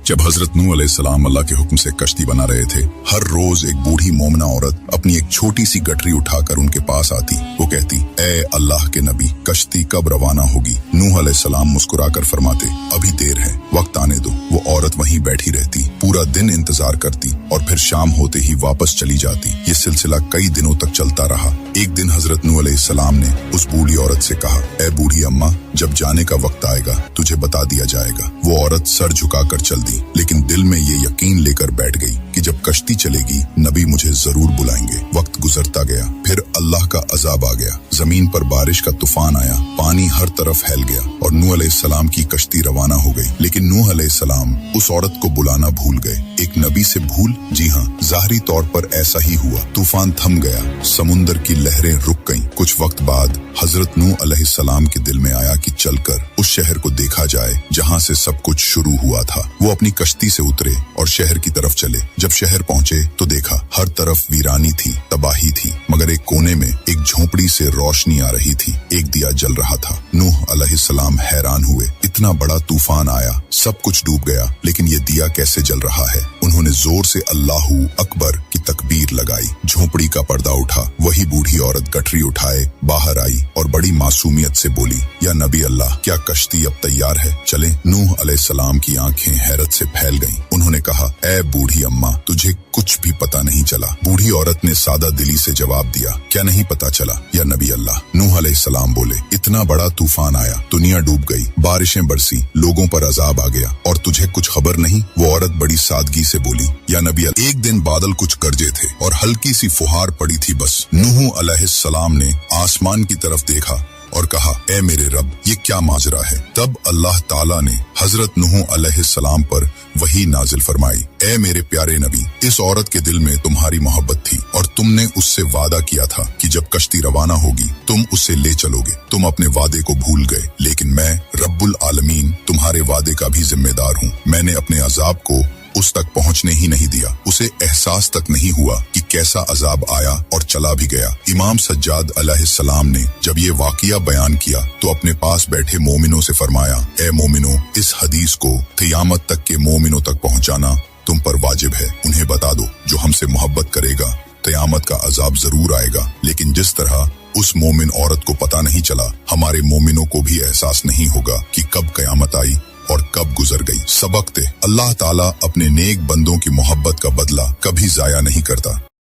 जब हजरत नूह अलैहिस्सलाम अल्लाह के हुक्म से कश्ती बना रहे थे, हर रोज एक बूढ़ी मोमना औरत अपनी एक छोटी सी गठरी उठाकर उनके पास आती। वो कहती, ए अल्लाह के नबी, कश्ती कब रवाना होगी? नूह अलैहिस्सलाम मुस्कुराकर फरमाते, अभी देर है, वक्त आने दो। वो औरत वहीं बैठी रहती, पूरा दिन इंतजार करती और फिर शाम होते ही वापस चली जाती। ये सिलसिला कई दिनों तक चलता रहा। एक दिन हजरत नूह अलैहिस्सलाम ने उस बूढ़ी औरत से कहा, ए बूढ़ी अम्मा, जब जाने का वक्त आएगा तुझे बता दिया जाएगा। वो औरत सर झुकाकर चल दी, लेकिन दिल में ये यकीन लेकर बैठ गई कि जब कश्ती चलेगी नबी मुझे जरूर बुलाएंगे। वक्त गुजरता गया, फिर अल्लाह का अजाब आ गया। जमीन पर बारिश का तूफान आया, पानी हर तरफ फैल गया और नूह अलैहिस्सलाम की कश्ती रवाना हो गई। लेकिन नूह अलैहिस्सलाम उस औरत को बुलाना भूल गए। एक नबी से भूल? जी हाँ, ज़ाहिरी तौर पर ऐसा ही हुआ। तूफान थम गया, समुंदर की लहरें रुक गईं। कुछ वक्त बाद हजरत नूह अलैहिस्सलाम के दिल में आया कि चलकर उस शहर को देखा जाए जहाँ से सब कुछ शुरू हुआ था। वो अपनी कश्ती से उतरे और शहर की तरफ चले। जब शहर पहुंचे तो देखा हर तरफ वीरानी थी, तबाही थी, मगर एक कोने में एक झोपड़ी से रोशनी आ रही थी। एक दिया जल रहा था। नूह अलैहिस्सलाम हैरान हुए, इतना बड़ा तूफान आया, सब कुछ डूब गया, लेकिन ये दिया कैसे जल रहा है? उन्होंने जोर से अल्लाहू अकबर की तकबीर लगाई। झोपड़ी का पर्दा उठा। वही बूढ़ी औरत गठरी उठाए बाहर आई और बड़ी मासूमियत से बोली, या नबी अल्लाह, क्या कश्ती अब तैयार है? चलें। नूह अलैहिस्सलाम की आंखें हैरत से फैल गईं। उन्होंने कहा, ए बूढ़ी अम्मा, तुझे कुछ भी पता नहीं चला? बूढ़ी औरत ने सादा दिली से जवाब दिया, क्या नहीं पता चला या नबी अल्लाह? नूह अलैहिस्सलाम बोले, इतना बड़ा तूफान आया, दुनिया डूब गई, बारिशें बरसी, लोगों पर अजाब आ गया और तुझे कुछ खबर नहीं? वो औरत बड़ी सादगी से बोली, या नबी अल्लाह, एक दिन बादल कुछ गरजे थे और हल्की सी फुहार पड़ी थी बस। नूह अलैहिस्सलाम ने आसमान की तरफ देखा और कहा, ए मेरे रब, ये क्या माजरा है? तब अल्लाह ताला ने हजरत नूह अलैहिस्सलाम पर वही नाजिल फरमाई, ए मेरे प्यारे नबी, इस औरत के दिल में तुम्हारी मोहब्बत थी और तुमने उससे वादा किया था कि जब कश्ती रवाना होगी तुम उसे ले चलोगे। तुम अपने वादे को भूल गए, लेकिन मैं रब्बुल आलमीन तुम्हारे वादे का भी जिम्मेदार हूँ। मैंने अपने अजाब को उस तक पहुंचने ही नहीं दिया। उसे एहसास तक नहीं हुआ कि कैसा अजाब आया और चला भी गया। इमाम सज्जाद अलैहिस्सलाम ने जब ये वाकया बयान किया तो अपने पास बैठे मोमिनों से फरमाया, ए मोमिनों, इस हदीस को क़यामत तक के मोमिनों तक पहुंचाना तुम पर वाजिब है। उन्हें बता दो, जो हमसे मोहब्बत करेगा क़यामत का अजाब जरूर आएगा, लेकिन जिस तरह उस मोमिन औरत को पता नहीं चला, हमारे मोमिनों को भी एहसास नहीं होगा कि कब क़यामत आई और कब गुजर गई। सबक थे, अल्लाह ताला अपने नेक बंदों की मोहब्बत का बदला कभी जाया नहीं करता।